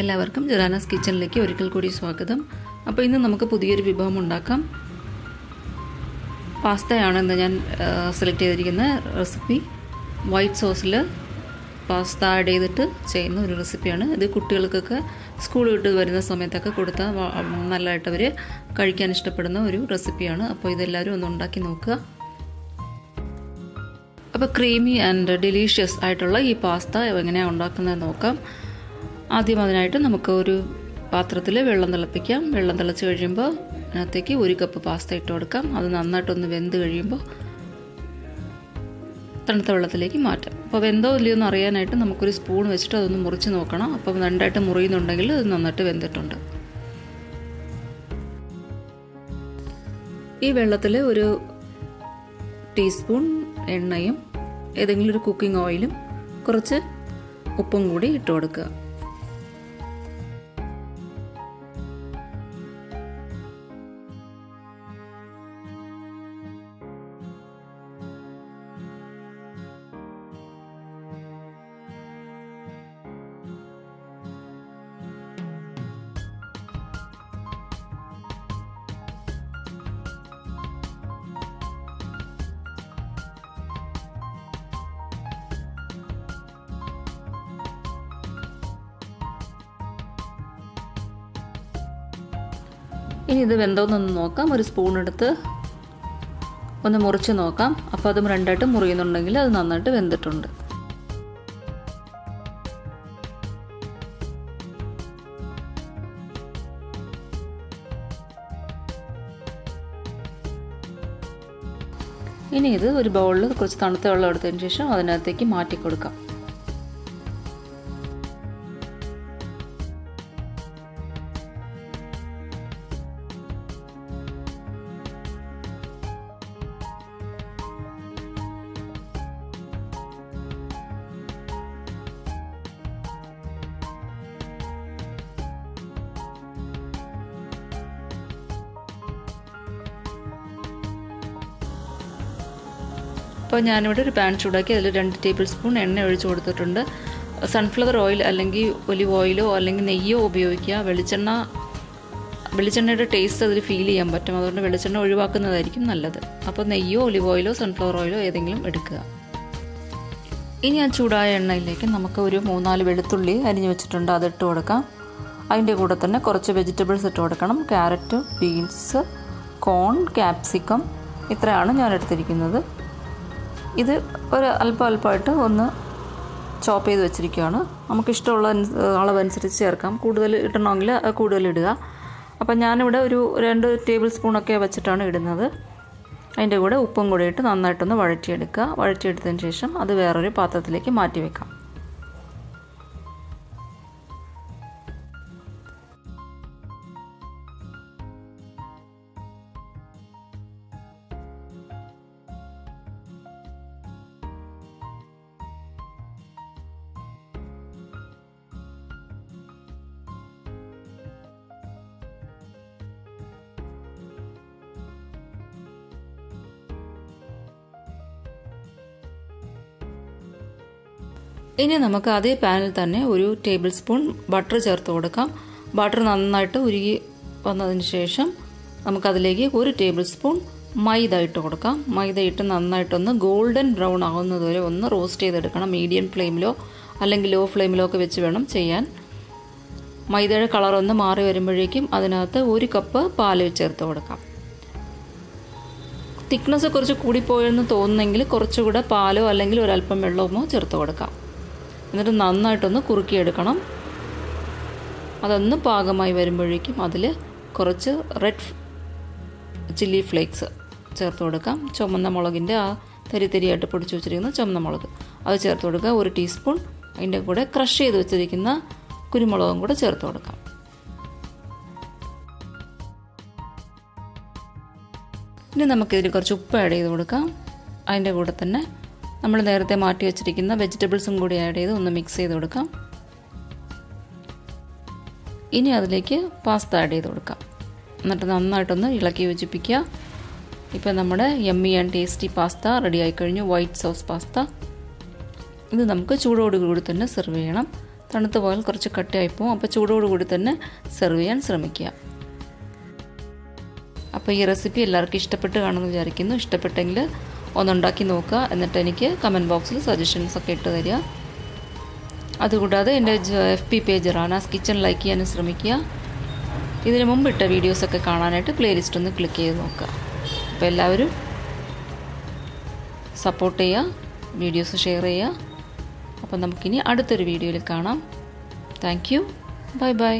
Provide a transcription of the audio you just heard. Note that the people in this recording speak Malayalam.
എല്ലാവർക്കും ജെറാനാസ് കിച്ചണിലേക്ക് ഒരിക്കൽ കൂടി സ്വാഗതം. അപ്പോൾ ഇന്ന് നമുക്ക് പുതിയൊരു വിഭവം ഉണ്ടാക്കാം. പാസ്തയാണ് ഇന്ന് ഞാൻ സെലക്ട് ചെയ്തിരിക്കുന്ന റെസിപ്പി. വൈറ്റ് സോസിൽ പാസ്ത ആഡ് ചെയ്തിട്ട് ചെയ്യുന്ന ഒരു റെസിപ്പിയാണ് ഇത്. കുട്ടികൾക്കൊക്കെ സ്കൂൾ വിട്ട് വരുന്ന സമയത്തൊക്കെ കൊടുത്താൽ നല്ലതായിട്ട് അവർ കഴിക്കാൻ ഇഷ്ടപ്പെടുന്ന ഒരു റെസിപ്പിയാണ്. അപ്പോൾ ഇതെല്ലാവരും ഒന്ന് ഉണ്ടാക്കി നോക്കുക. അപ്പോൾ ക്രീമി ആൻഡ് ഡെലീഷ്യസ് ആയിട്ടുള്ള ഈ പാസ്ത എങ്ങനെയാണ് ഉണ്ടാക്കുന്നത് നോക്കാം. ആദ്യം അതിനായിട്ട് നമുക്ക് ഒരു പാത്രത്തിൽ വെള്ളം തിളപ്പിക്കാം. വെള്ളം തിളച്ച് കഴിയുമ്പോൾ അതിനകത്തേക്ക് 1 കപ്പ് പാസ്ത ഇട്ട് കൊടുക്കാം. അത് നന്നായിട്ടൊന്ന് വെന്ത് കഴിയുമ്പോൾ തണുത്ത വെള്ളത്തിലേക്ക് മാറ്റാം. അപ്പോൾ വെന്തോ ഇല്ലയോ എന്ന് അറിയാനായിട്ട് നമുക്കൊരു സ്പൂൺ വെച്ചിട്ട് അതൊന്ന് മുറിച്ച് നോക്കണം. അപ്പം രണ്ടായിട്ട് മുറിയുന്നുണ്ടെങ്കിൽ അത് നന്നായിട്ട് വെന്തിട്ടുണ്ട്. ഈ വെള്ളത്തിൽ ഒരു ടീസ്പൂൺ എണ്ണയും ഏതെങ്കിലും ഒരു കുക്കിംഗ് ഓയിലും കുറച്ച് ഉപ്പും കൂടി ഇട്ട് കൊടുക്കുക. ഇനി ഇത് വെന്തോന്നൊന്ന് നോക്കാം. ഒരു സ്പൂൺ എടുത്ത് ഒന്ന് മുറിച്ച് നോക്കാം. അപ്പോൾ അതും രണ്ടായിട്ട് മുറിയുന്നുണ്ടെങ്കിൽ അത് നന്നായിട്ട് വെന്തിട്ടുണ്ട്. ഇനി ഇത് ഒരു ബൗളിൽ കുറച്ച് തണുത്ത വെള്ളം എടുത്തതിന് ശേഷം അതിനകത്തേക്ക് മാറ്റി കൊടുക്കാം. അപ്പോൾ ഞാനിവിടെ ഒരു പാൻ ചൂടാക്കി അതിൽ 2 ടേബിൾ സ്പൂൺ എണ്ണ ഒഴിച്ച് കൊടുത്തിട്ടുണ്ട്. സൺഫ്ലവർ ഓയിൽ അല്ലെങ്കിൽ ഒലിവ് ഓയിലോ അല്ലെങ്കിൽ നെയ്യോ ഉപയോഗിക്കുക. വെളിച്ചെണ്ണയുടെ ടേസ്റ്റ് അതിൽ ഫീൽ ചെയ്യാൻ പറ്റും. അതുകൊണ്ട് വെളിച്ചെണ്ണ ഒഴിവാക്കുന്നതായിരിക്കും നല്ലത്. അപ്പോൾ നെയ്യോ ഒലിവ് ഓയിലോ സൺഫ്ലവർ ഓയിലോ ഏതെങ്കിലും എടുക്കുക. ഇനി ആ ചൂടായ എണ്ണയിലേക്ക് നമുക്ക് ഒരു 3-4 വെളുത്തുള്ളി അരിഞ്ഞു വെച്ചിട്ടുണ്ട്, അതിട്ട് കൊടുക്കാം. അതിൻ്റെ കൂടെ തന്നെ കുറച്ച് വെജിറ്റബിൾസ് ഇട്ട് കൊടുക്കണം. ക്യാരറ്റ്, ബീൻസ്, കോൺ, ക്യാപ്സിക്കം, ഇത്രയാണ് ഞാൻ എടുത്തിരിക്കുന്നത്. ഇത് ഒരു അല്പമായിട്ട് ഒന്ന് ചോപ്പ് ചെയ്ത് വെച്ചിരിക്കുകയാണ്. നമുക്കിഷ്ടമുള്ള അളവനുസരിച്ച് ചേർക്കാം. കൂടുതൽ ഇടണമെങ്കിൽ കൂടുതൽ ഇടുക. അപ്പം ഞാനിവിടെ ഒരു 2 ടേബിൾ സ്പൂണൊക്കെ വെച്ചിട്ടാണ് ഇടുന്നത്. അതിൻ്റെ കൂടെ ഉപ്പും കൂടെ ഇട്ട് നന്നായിട്ടൊന്ന് വഴറ്റിയെടുക്കുക. വഴറ്റിയെടുത്തതിന് ശേഷം അത് വേറൊരു പാത്രത്തിലേക്ക് മാറ്റി വെക്കാം. ഇനി നമുക്ക് അതേ പാനിൽ തന്നെ ഒരു ടേബിൾ സ്പൂൺ ബട്ടർ ചേർത്ത് കൊടുക്കാം. ബട്ടർ നന്നായിട്ട് ഉരുകി വന്നതിന് ശേഷം നമുക്കതിലേക്ക് 1 ടേബിൾ സ്പൂൺ മൈദ ഇട്ട് കൊടുക്കാം. മൈദ ഇട്ട് നന്നായിട്ടൊന്ന് ഗോൾഡൻ ബ്രൗൺ ആകുന്നത് വരെ ഒന്ന് റോസ്റ്റ് ചെയ്തെടുക്കണം. മീഡിയം ഫ്ലെയിമിലോ അല്ലെങ്കിൽ ലോ ഫ്ലെയിമിലോ ഒക്കെ വെച്ച് വേണം ചെയ്യാൻ. മൈദയുടെ കളർ ഒന്ന് മാറി വരുമ്പോഴേക്കും അതിനകത്ത് 1 കപ്പ് പാല് ചേർത്ത് കൊടുക്കാം. തിക്നെസ് കുറച്ച് കൂടിപ്പോയെന്ന് തോന്നുന്നെങ്കിൽ കുറച്ചുകൂടെ പാലോ അല്ലെങ്കിൽ ഒരല്പം വെള്ളമോ ചേർത്ത് കൊടുക്കാം. എന്നിട്ട് നന്നായിട്ടൊന്ന് കുറുക്കിയെടുക്കണം. അതൊന്ന് പാകമായി വരുമ്പോഴേക്കും അതിൽ കുറച്ച് റെഡ് ചില്ലി ഫ്ലേക്സ് ചേർത്ത് കൊടുക്കാം. ചുമന്ന മുളകിൻ്റെ ആ തരിയായിട്ട് പൊടിച്ച് വെച്ചിരിക്കുന്ന ചുമന്ന മുളക് അത് ചേർത്ത് കൊടുക്കുക. 1 ടീസ്പൂൺ അതിൻ്റെ കൂടെ ക്രഷ് ചെയ്ത് വെച്ചിരിക്കുന്ന കുരുമുളകും കൂടെ ചേർത്ത് കൊടുക്കാം. ഇനി നമുക്കിതിൽ കുറച്ച് ഉപ്പ് ആഡ് ചെയ്ത് കൊടുക്കാം. അതിൻ്റെ കൂടെ തന്നെ നമ്മൾ നേരത്തെ മാറ്റി വെച്ചിരിക്കുന്ന വെജിറ്റബിൾസും കൂടി ആഡ് ചെയ്ത് ഒന്ന് മിക്സ് ചെയ്ത് കൊടുക്കാം. ഇനി അതിലേക്ക് പാസ്ത ആഡ് ചെയ്ത് കൊടുക്കാം. എന്നിട്ട് നന്നായിട്ടൊന്ന് ഇളക്കി യോജിപ്പിക്കുക. ഇപ്പോൾ നമ്മുടെ yummy and tasty pasta ready ആയി കഴിഞ്ഞു. White sauce pasta. ഇത് നമുക്ക് ചൂടോടുകൂടി തന്നെ സെർവ് ചെയ്യണം. തണുത്ത് പോയാൽ കുറച്ച് കട്ടിയായി പോകും. അപ്പോൾ ചൂടോടുകൂടി തന്നെ സെർവ് ചെയ്യാൻ ശ്രമിക്കുക. അപ്പോൾ ഈ റെസിപ്പി എല്ലാവർക്കും ഇഷ്ടപ്പെട്ട് കാണുമെന്ന് വിചാരിക്കുന്നു. ഇഷ്ടപ്പെട്ടെങ്കിൽ ഒന്നുണ്ടാക്കി നോക്കുക. എന്നിട്ട് എനിക്ക് കമൻറ്റ് ബോക്സിൽ സജഷൻസൊക്കെ ഇട്ട് തരിക. അതുകൂടാതെ എൻ്റെ FB പേജ് റാനാസ് കിച്ചൺ ലൈക്ക് ചെയ്യാനും ശ്രമിക്കുക. ഇതിനു മുമ്പ് ഇട്ട വീഡിയോസൊക്കെ കാണാനായിട്ട് പ്ലേലിസ്റ്റ് ഒന്ന് ക്ലിക്ക് ചെയ്ത് നോക്കുക. അപ്പോൾ എല്ലാവരും സപ്പോർട്ട് ചെയ്യുക, വീഡിയോസ് ഷെയർ ചെയ്യുക. അപ്പോൾ നമുക്കിനി അടുത്തൊരു വീഡിയോയിൽ കാണാം. Thank you. Bye bye.